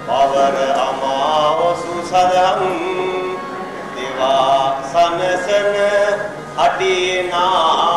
පවර අමාවසු සදම් දේවා සනසන අටිනා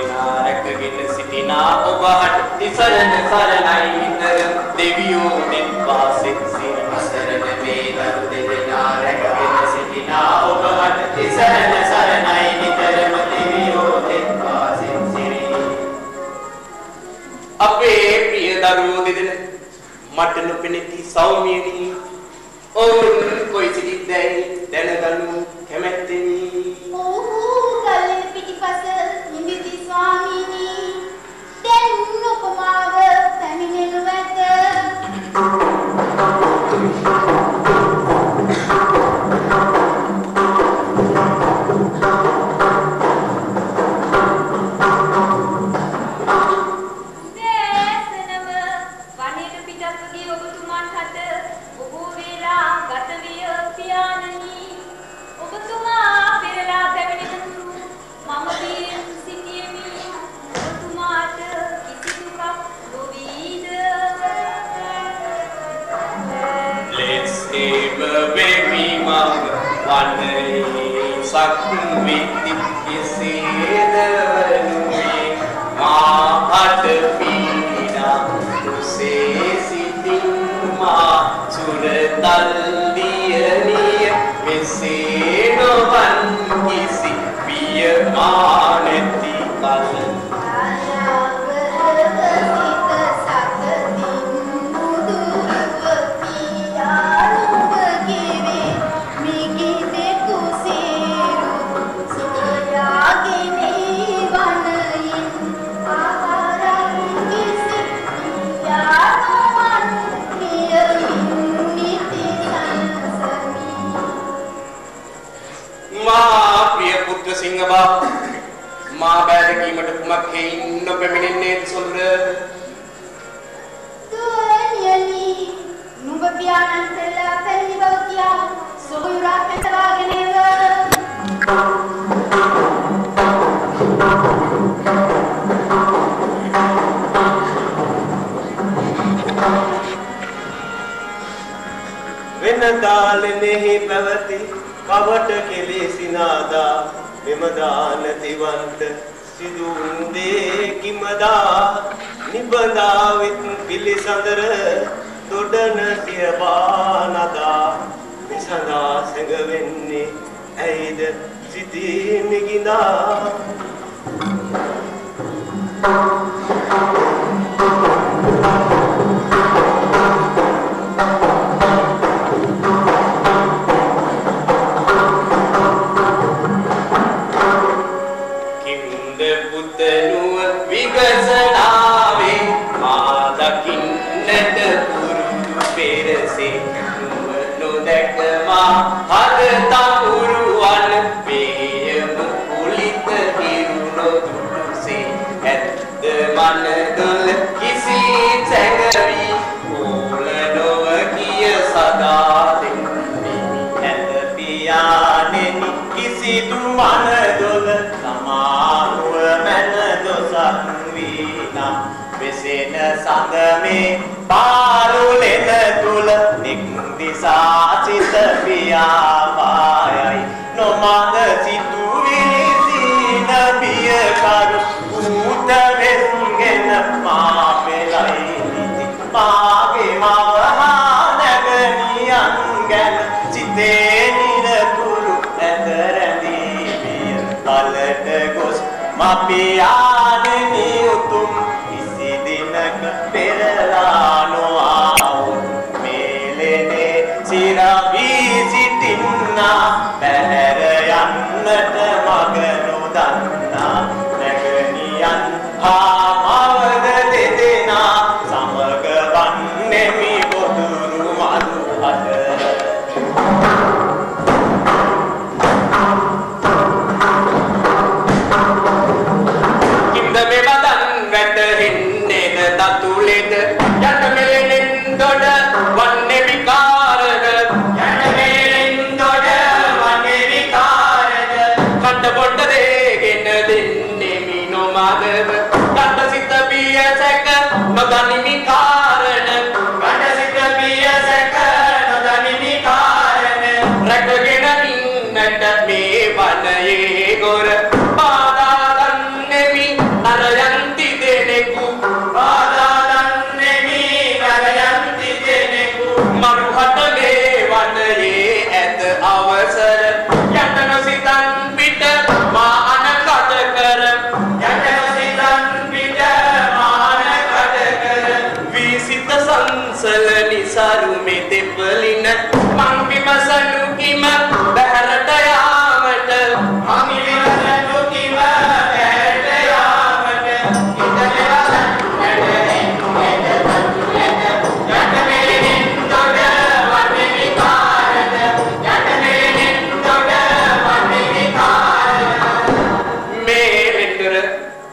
දෙදෙනා රැකගෙන සිටිනා ඔබට තිසරණ සරණයි නිතර දෙවියෝ දෙත් වාසෙත් සිරි අසරණ මේ දරු දෙදෙනා රැකගෙන සිටිනා ඔබට තිසරණ සරණයි නිතරම දෙවියෝ දෙත් වාසෙත් සිරි අපේ ප්‍රිය දරුවෝ දෙදෙන මට නොපෙනෙති සෞම්‍යනි ඔවුන් කොයි සිටිද්දැයි දැනගනු කැමැත්තෙමි කලින් පිටිපස නිමිති ස්වාමීනි දැන් උපමාව පැමිණෙනු ඇත දේශනම වනයේට පිටත් ගිය ඔබතුමාට හද බොහෝ වේලා ගත විය පියාණනි ඔබතුමා පෙරලා පැමිණෙනු මම බියෙන් සිටියෙමි ඔබතුමාට කිසි දුකක් නොවීද Let's give a baby mama වනයේ සක්විති කිසිදවනුවේ මාහට පීඩා දුසේ සිටින් මා සුරතල් දියණිය මෙසේ නොවන් කිසි පිය මා නැති කල සිංහබා මා බෑදකීමට කුමක් හේයින් නොපැමිණෙන්නේද සොල්ද දුවනියනි නුඹ පියාණන් පෙරලා පැමිණි බව කියා සොහොයුරා පෙතවාගෙන එව වෙනදාලෙනෙහි පැවති කවට කෙලෙසිනාදා මෙම දානතිවන්ත සිදුුන්දේ කිමදා නිබඳා විත් පිළිසඳර දොඩන සියබා නදා විසඳා සැඟවෙන්නේ ඇයිද සිතී මිගිඳා සඳමේ පාරුලෙන තුල නික්දිසා සිත පියාපායයි නොමද සිතුවිලි සීන බිය කරු උත වෙස්ගෙන මා පෙළයි නිති මාගේ මවහා නැගනියන් ගැන සිතේ නිරතුරු ඇතරදී බිය බලට ගොස් මපියානෙනි උතුම් පෙරලා නොආවුන් මේලෙනේ සිරවී සිටින්නා පැහැර යන්නට මග නොදන්නා නැගනියන් හා මවද දෙදෙනා සමග වන්නෙමි පොදුරු මරු අතර කිම්ද මේ බදන් වැටෙන්නේ තතුලෙද යට මෙලෙන් දොඩ වන්නේ විකාරද යට මෙලෙන් දොඩ වන්නේ විකාරද කණ්ඩ පොණ්ඩ දෙගෙන දෙන්නේ මිනොමදව කණ්ඩ සිත පිය සැක නොදනිමි කාරණ කණ්ඩ සිත පිය සැක නොදනිමි කාරණ රැකගෙන ඉන්නට මේ වනයේ ගොර පාදා ගන්නෙමි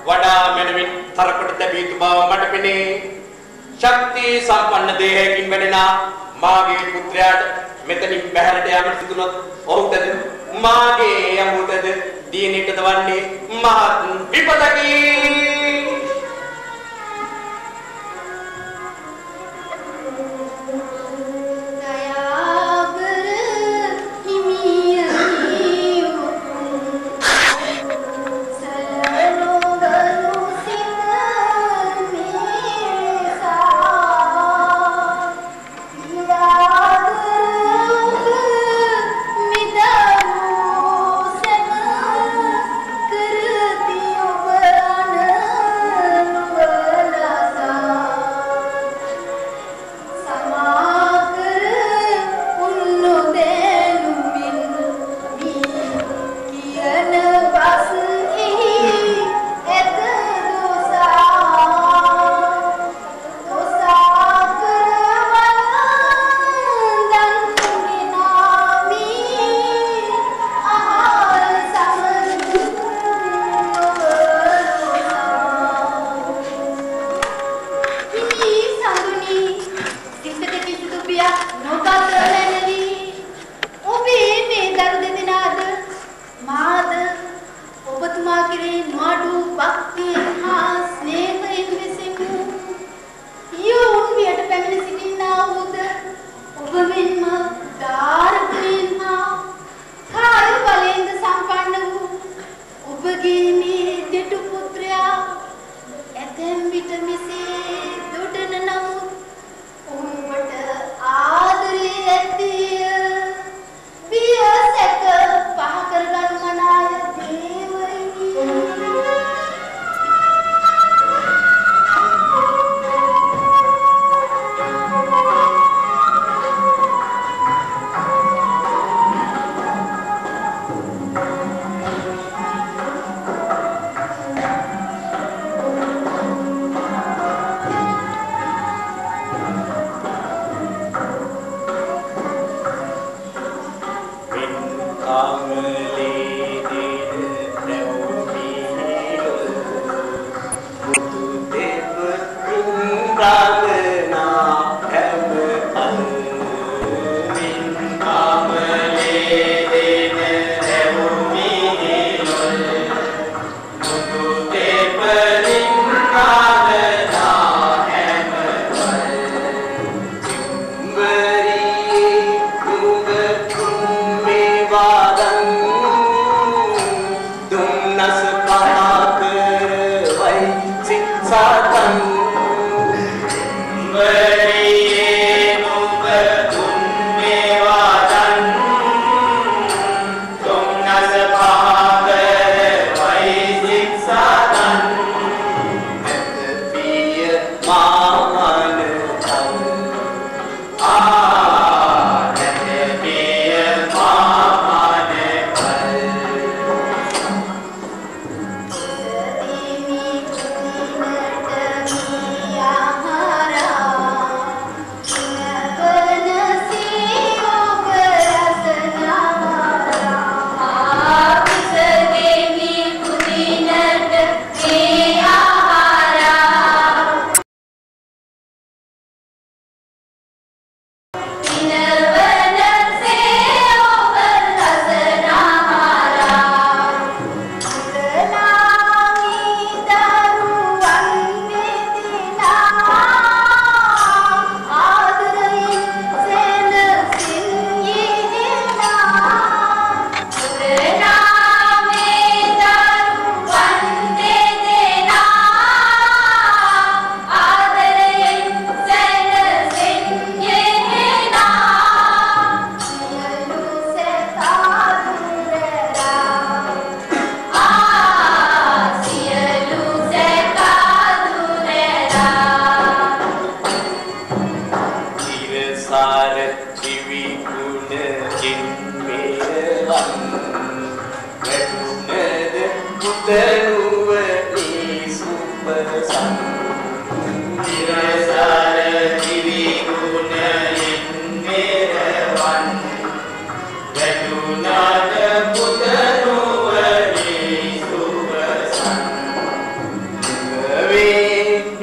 වඩා මනමින් තරකට තැබී යුතු බව මට පෙනේ. ශක්ති සම්පන්න දේහයකින් වැඩෙනා මාගේ පුත්‍රයාට මෙතනින් බැහැරට යාමට සිදුනොත් ඔහුටද මාගේ යමුටද දිනෙටද වන්නේ මහත් විපතකි. Kerti obat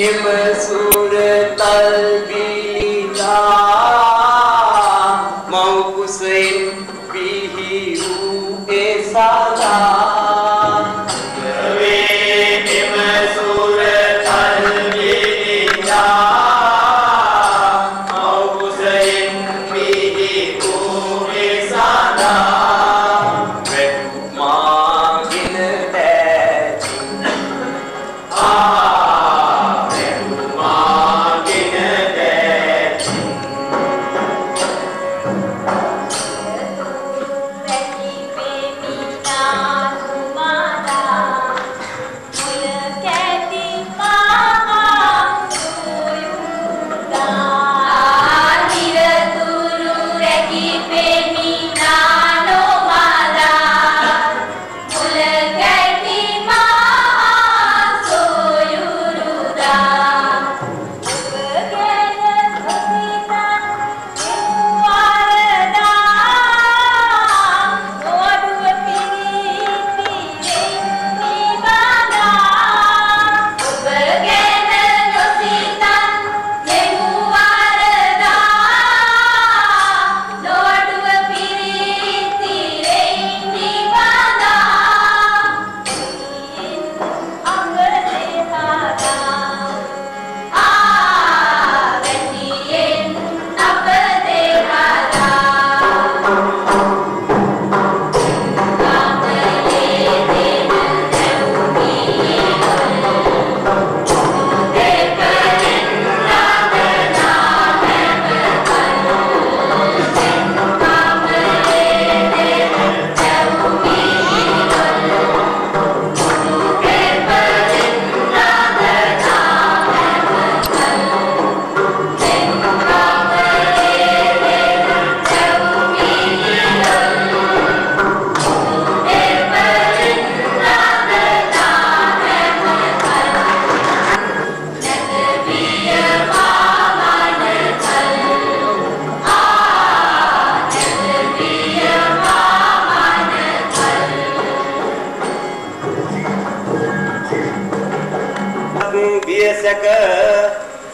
එම සූරතල් බිලිලා මව් කුසෙන් පිහි වූ ඒ සදා වේ එම සූරතල් බිලිලා මව් කුසෙන් පිහි වූ ඒ සදා වෙතුමාගෙන දැචින්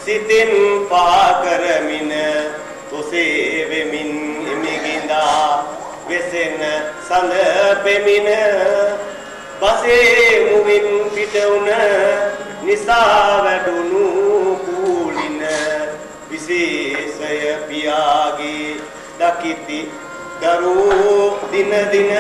සිතින් පාකරමින තොසේ වෙමින් එමිගින්දා වෙසෙන සඳ පෙමින බසේ මුවින් පිට වුණ නිසා වැඩුණු කූලින විශේෂය පියාගේ දකිති දරූ දින දින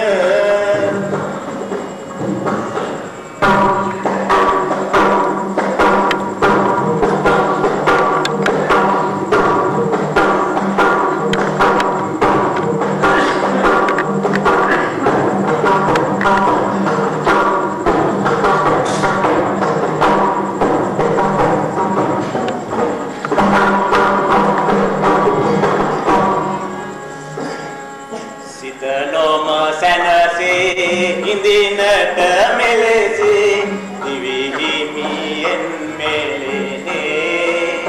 ඉඳිනට මෙලෙසේ දිවිහිමියෙන් මෙලෙනේ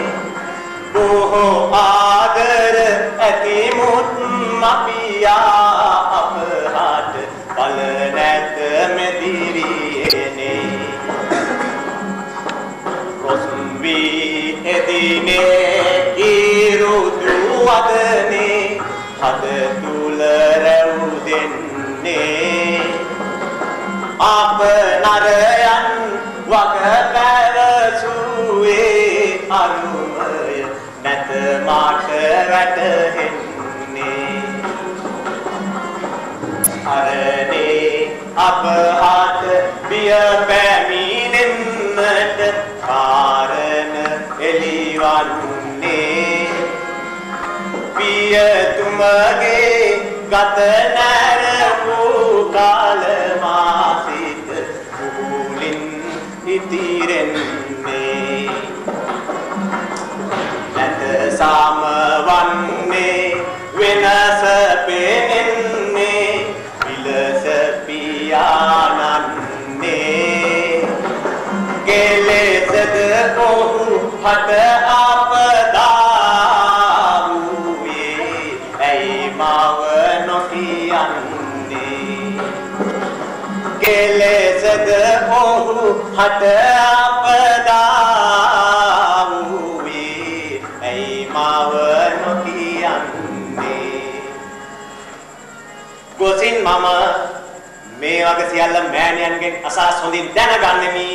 බොහෝ ආදර ඇති මුත් මපියා අපහාට බල නැත මෙදිරියනේ රොස්වි එදිනේ ඉරුදු වදනේ හද තුල රැවුදෙන්නේ අප නරයන් වග පැවසුවේ අරුමය නැත මාට වැටහෙන්නේ අරනේ අප හට බිය පැමිණෙන්නට කාරණ එළිවන්නේ පියතුමගේ ගත නැරපු කාලමාසිත මුලින් ඉතිරෙන්නේ නැත සමවන්නේ වෙනස පෙනෙන්නේ විලස පියානන්නේ කෙලෙසද ඔහු හට අපදාරුවේ ඇයි මව නොකියන්නේ කෙලෙසද ඔහු හට අපදා සියල්ල මෑණියන්ගෙන් අසා හොඳින් දැනගන්නෙමි.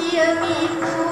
Kiami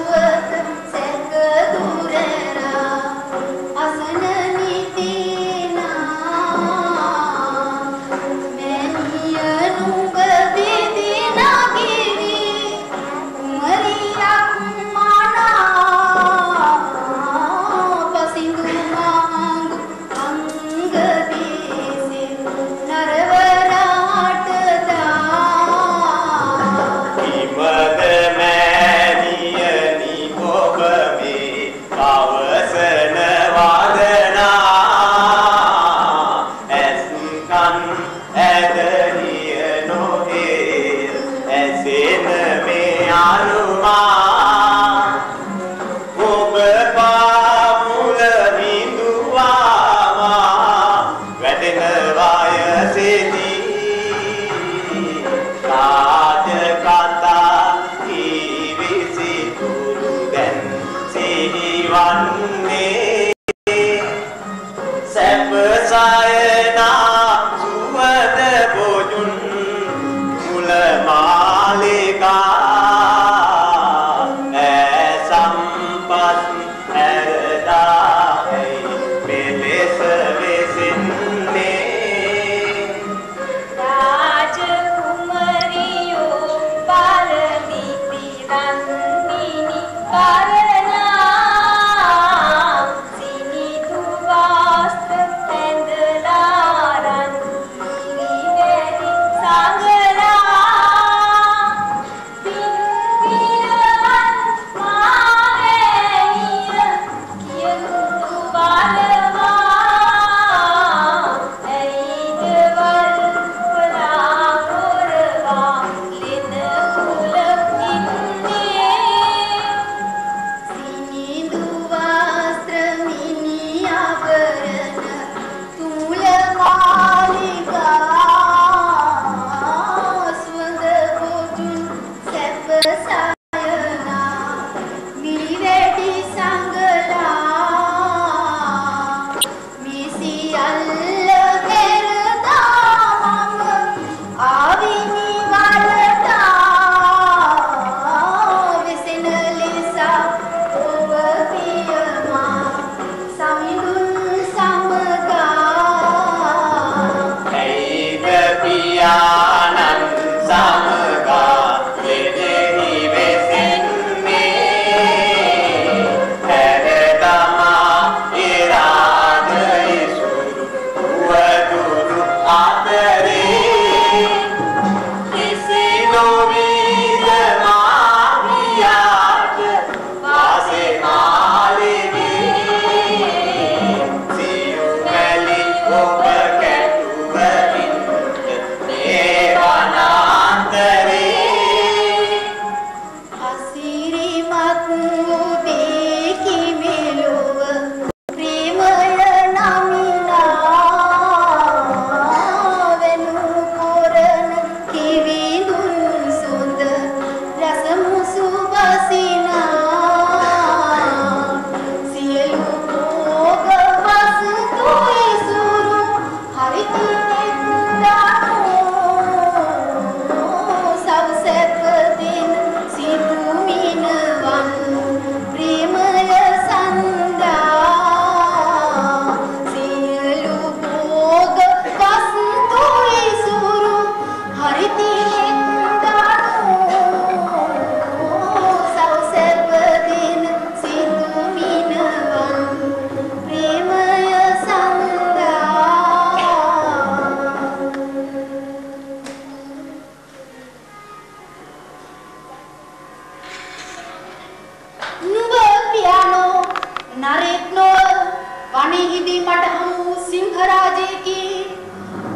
අතීතී මට හමු සිංහරාජයෙකි.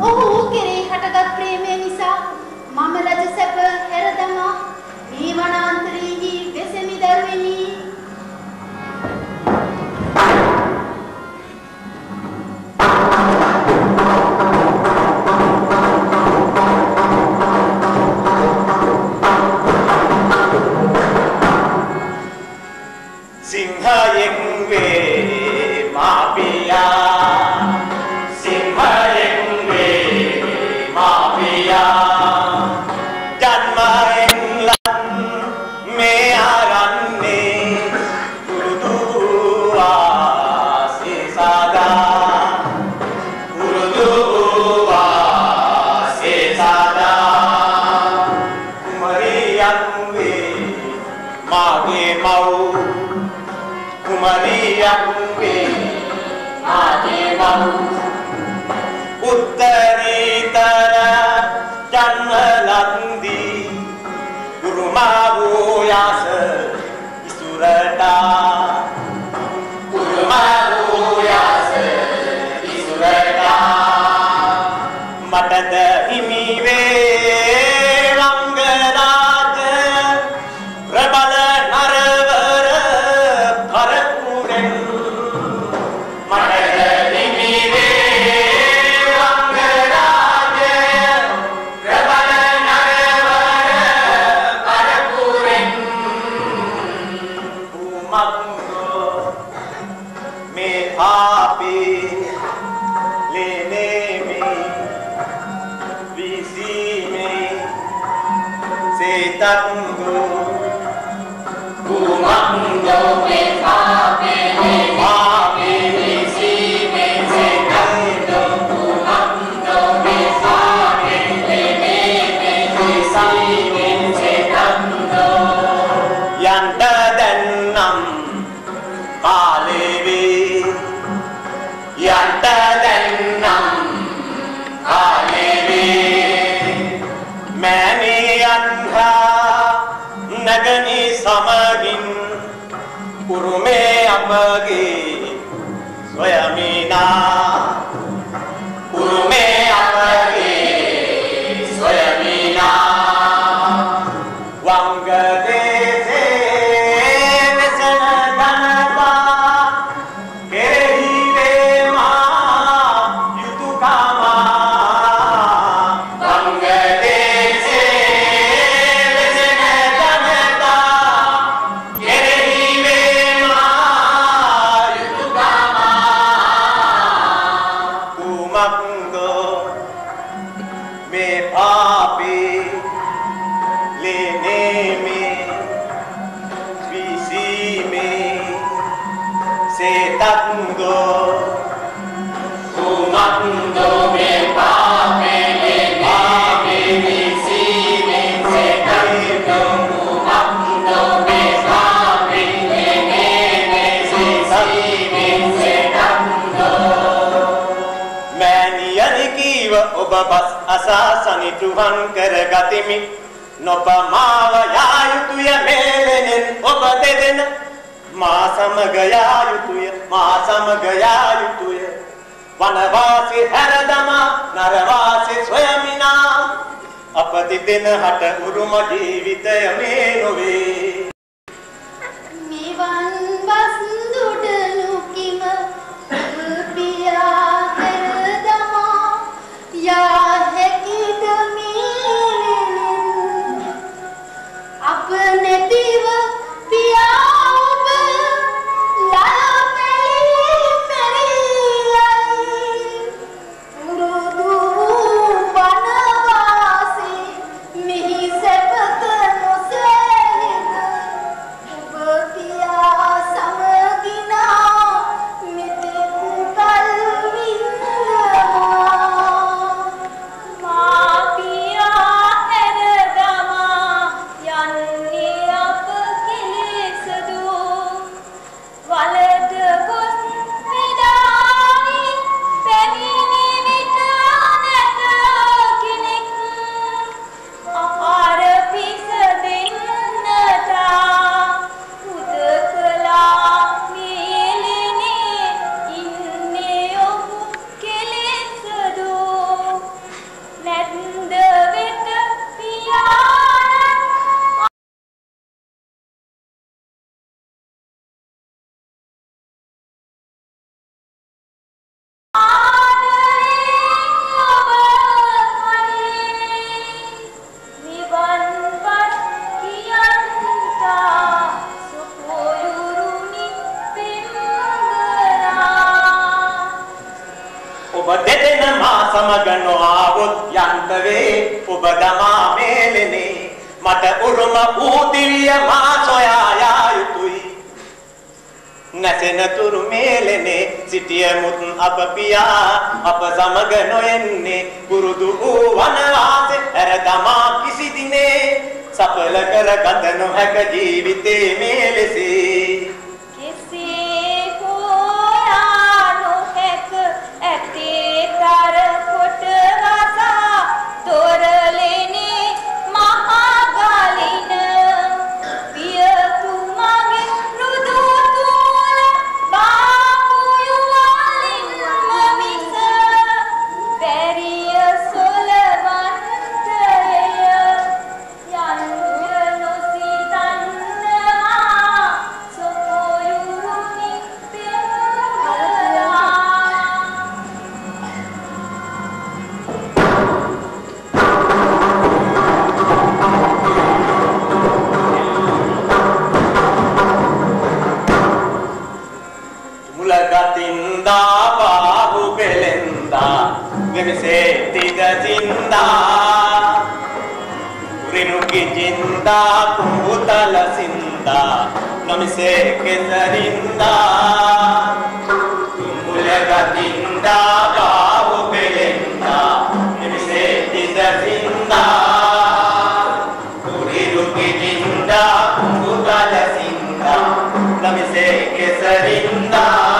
ඔහු කෙරෙහි හටගත් ප්‍රේමය නිසා මම රජ සැප හැරදමා මේ වනාන්තරයේහි වෙසෙමි දරුවෙනි. සිංහයෙන් වේ මාපියා සිංහයෙන් වේ මාපියා ජන්මයෙන් ලන් මේ ආරන්නේ උරුදුවා සේසාදා කුමරියන් වේ මාගේ මව් Maria Kumbe Ademamu Uttaritara Janmalandi Gurumavu Yasa Isurata Gurumavu Yasa Isurata Matada Himive Rangaraja Prabala Naravara Tango, Kumango, Mepape, Mepape, Mesime, Metango, Kumango, Mepape, Mepape, Mesime, Metango, Yanta Dannam, Palevi, Yanta Dannam, Palevi, Mani Anha. Nagani samagin Urume amage Swayamina Urume amage Swayamina Wangadese Vesana Ganapa Kehive ma Yutukama Wangadese Tango, Kumango, Mepape, Mepape, Mesime, Metango, Kumango, Mepape, Mepape, Mesime, Metango. Mani kiwa obabas asasani tuhan kargatimi, nopamawa yayutuya melenen obadedena. Masamagaya yutuya Vanavasi haradama Naravasi swayamina Apati din hata uruma jivitaya menove Mevan basndudanu kima Piya haradama Ya hekida melenen Apne diva piya Mihi sepata no se ඔබ දෙදෙන මා සමග නොආවොත් යන්ත වේ ඔබ දමා මේලෙනේ මට උරුම වූ දිව්‍ය මා සොයා යා යුතුයි නැසෙන තුරු මේලෙනේ සිටියමුත් අප පියා අප සමග නොයන්නේ පුරුදු වූ වනවාසෙ හැර දමා කිසි දිනේ සඵල කර ගත නොහැක ජීවිතේ මේලෙසේ කෙසේ හෝ නොහැක ඇතේ තර කොට වසා දොරලෙනේ මහා ගලින පියතුමගේ රුදු තුල බාපුයුවලින් මමිස බැරිය සොලවන්තය යන්න නොසිතන්නවා සොයුරුනි පෙරලා මුලගතින්දා බාහු බෙලෙන්දා ගෙමසේ තිගතින්දා රිනුකි ජින්දා කුඹුතල සින්දා නමිසේ කෙතරින්දා මුලගතින්දා බාහු බෙලෙන්දා ගෙමසේ තිගතින්දා රිනුකි ජින්දා කුඹුතල සින්දා නමිසේ කෙතරින්දා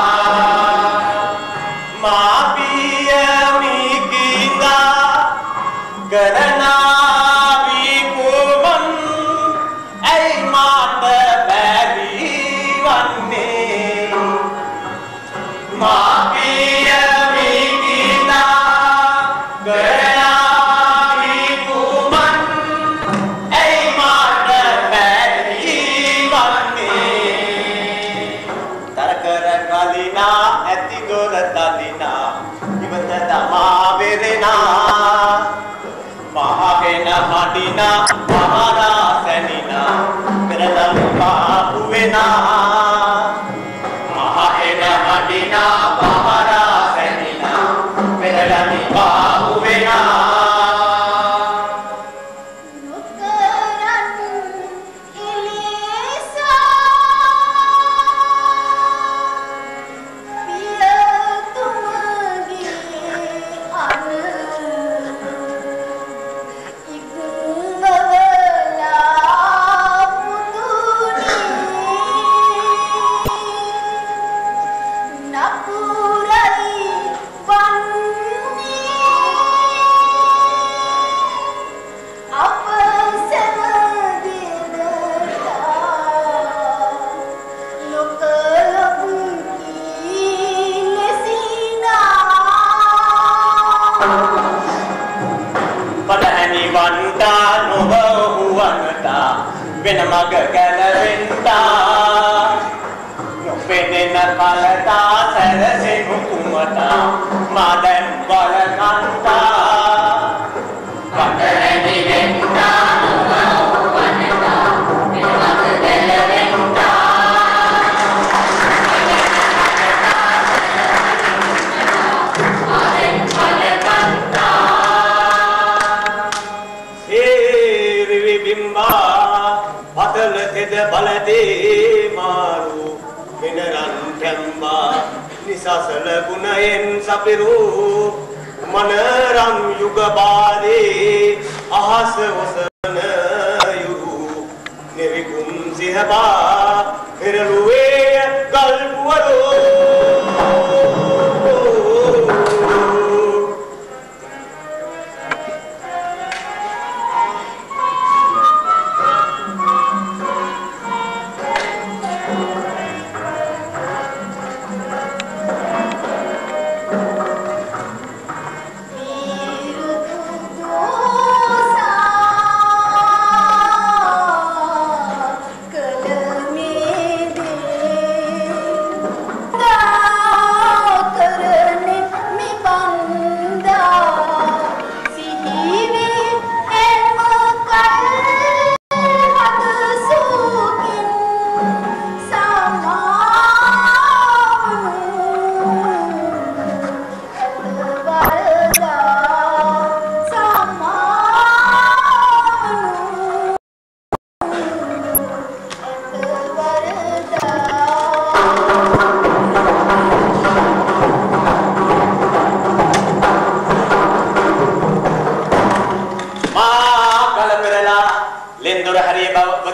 කරනා විකුමන් ඇයි මාත බැරි වන්නේ මා පිය මිගිනා කරනා විකුමන් ඇයි මාත බැරි වන්නේ තරකර කලිනා ඇති දොර තලිනා ඉවත තමා වෙරෙනා මහගෙන හඬිනා මහරා සැනිනා පෙරදම් පාපු වෙනා මහගෙන හඬිනා මහරා සැනිනා පෙරදම් පාපු වෙනා වෙන මග ගැලවෙන්තා නොපෙනෙන කලතා සැරසෙනු කුමතා මා දැන් බලකන්තා පටහැනි වෙන්තා නොව වනතා වෙන මග ගැලවෙන්තා මා දැන් බලකන්තා හේ බිම්බා අතල තෙද බලදේ මාරු වෙනරන් කැම්බා නිසසල ගුණයෙන් සපිරු මනරම් යුග බාදේ අහස ඔසවන යුරු නිවිකුම් සිහබා පෙරළුවේ ගල්පුවරෝ Kala me de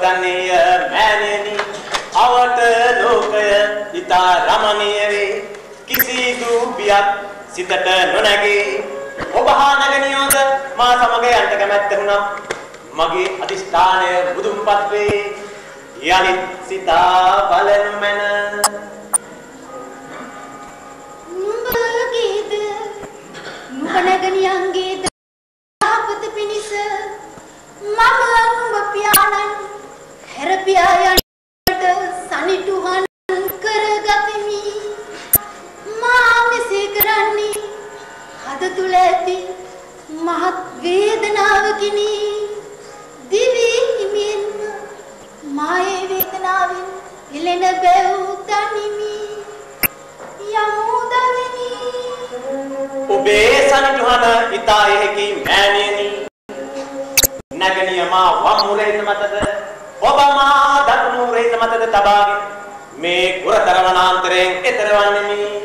දන්නේය මෑණියනි අවට ලෝකය ඉතා රමණීය වේ කිසිදු බියක් සිතට නොනැගේ ඔබ හා නැගණියෝද මා සමග යන්න කැමැත්ත වුණා මගේ අදිෂ්ඨානය බුදුන්පත් වේ යලිත් සිතා බලනු මැන නුඹගේද නුඹ නැගණියන්ගේද ආපත පිණිස මම නුඹ පියාණන් හැරපියා යන්නට සනිටුහන් කරගතිමි මා මෙසේ කරන්නේ හද තුල ඇති මහත් වේදනාවකිනි දිවි හිමින් මායේ වේදනාවෙන් එළෙන බැව් තනිමි යමුදවෙනි ඔබේ සනිටුහන ඉතා එහෙකි මෑණියනි නැගණිය මා වම් මුරේත මතද ඔබ මා දකුණු මුරේත මතද තබාගෙන මේ කුරතර වනාන්තරයෙන් එතර වන්නෙමි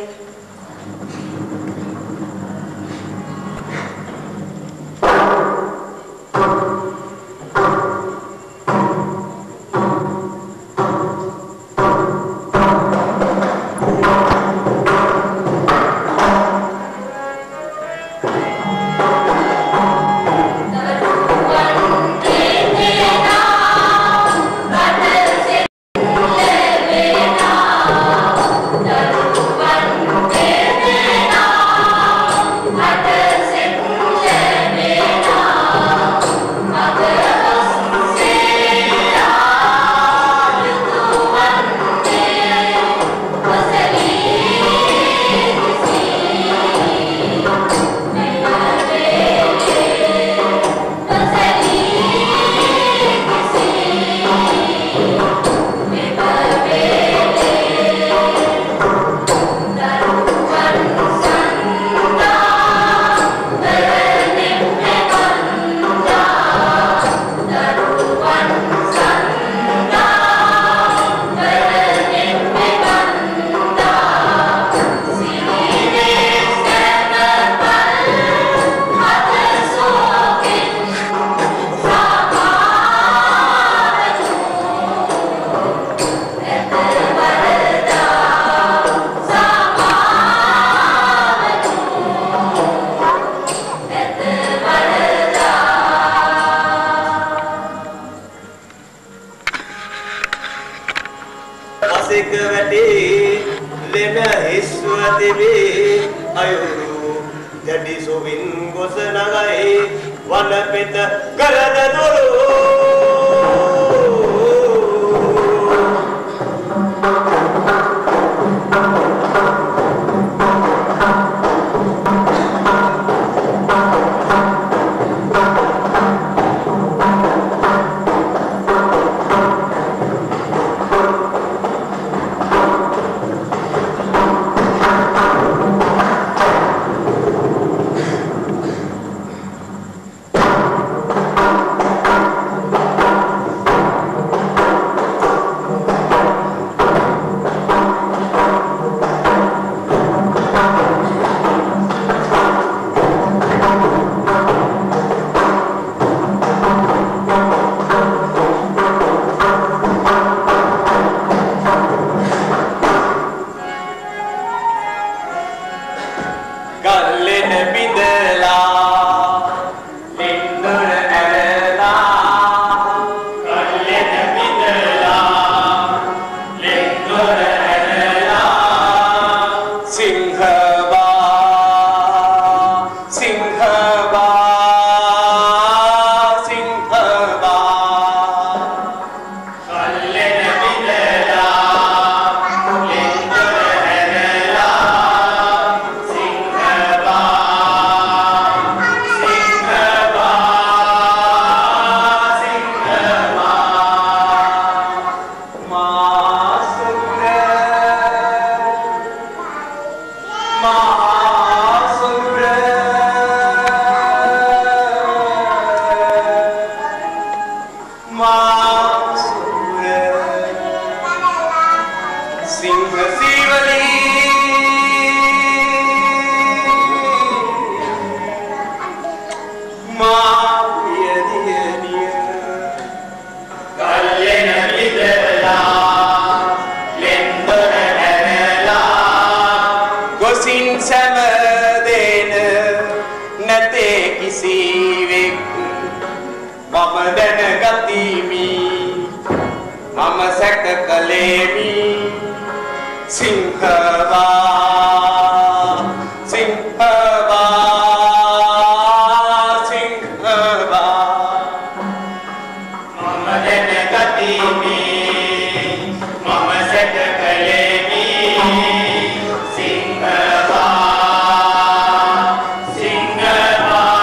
මම දැනගතිමි මම සැක කළේමි සිංහවා සිංහවා සිංහවා මම දැනගතිමි මම සැක කළේමි සිංහවා සිංහවා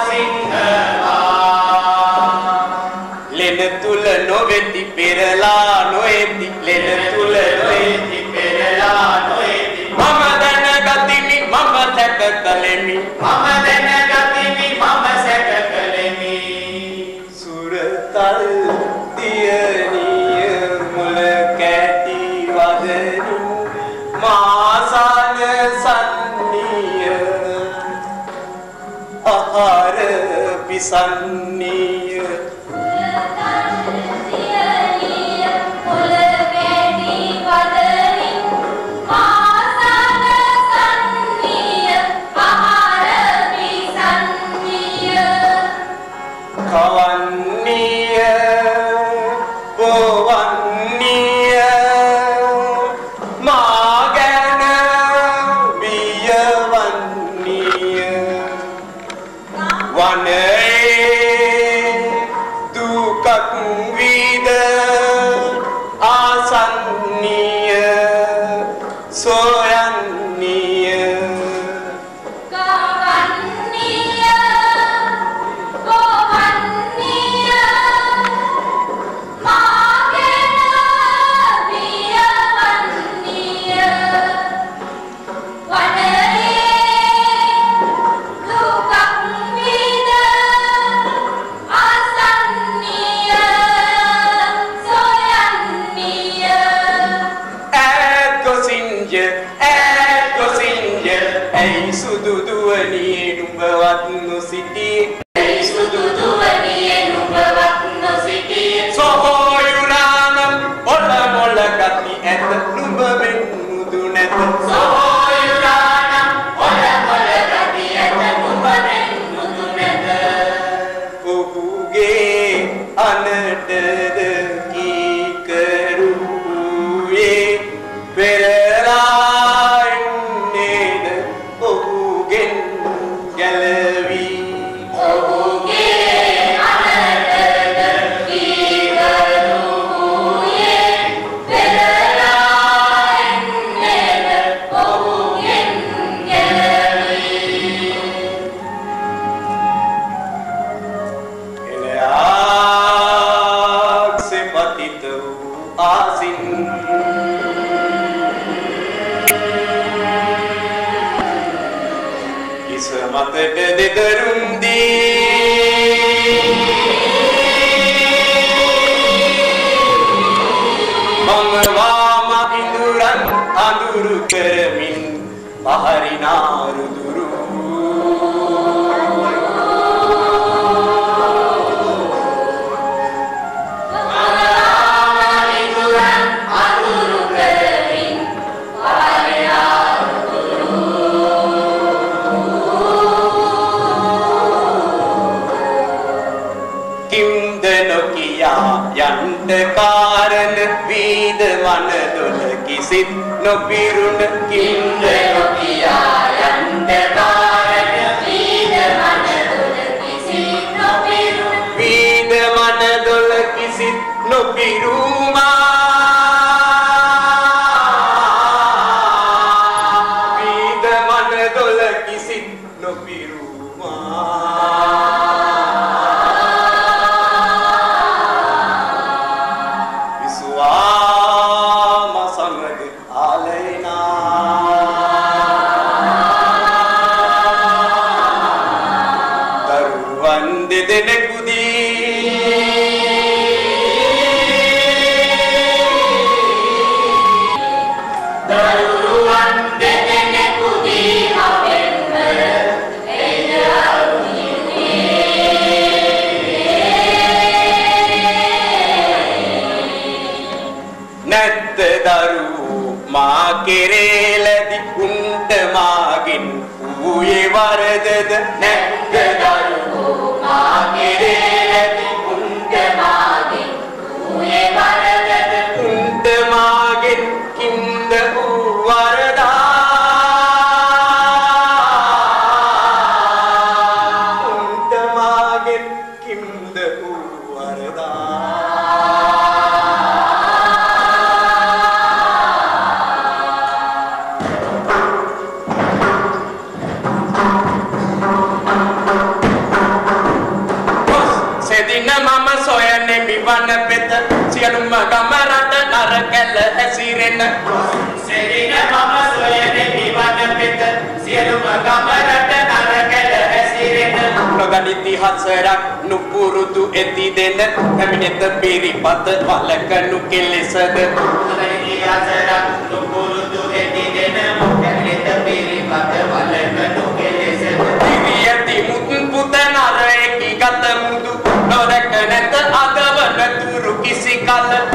සිංහවා ලෙන තුල නොවෙති පෙරලා නොඑති ලෙන තුල නොඑති පෙරලා නොඑති මම දැනගතිමි මම සැක කළෙමි මම දැනගතිමි මම සැක කළෙමි සුරතල් දියණිය මුල කැටි වදනින් මාසන සන්නිය ආහාර පිසන්නිය කවන්නිය පොවන්නිය මා ගැන බියවන්නිය වනයේ දුකක් විඳ ආසන්නිය සොයන්නිය නොපිරුණ කින්ද නොකියා යන්න කාරණ වීද මනදොල කිසිත් නොපිරුණ වීද මනදොල කිසිත් නොපිරුමා වීද මනදොල කිසිත් නොපිරුමා කෙරේලදි උන්ට මාගින් ඌයේ වරදද නැද්ද දරුවෝ මා හැසිරෙන සෙරින මම සොයන නිවන පිට සියලුම ගමනට නරකල හැසිරෙන නොගනිති හසරක් නුපුරුදු ඇති දෙන පැමිණෙත පිරිපත වලකනු කෙලෙසද නොගනිති හසරක් නුපුරුදු ඇති දෙන පැමිණෙත පිරිපත වලකනු කෙලෙසද දිවියති මුත් පුත නරේකි ගත මුදු නොරක නැත අගවන තුරු කිසි කල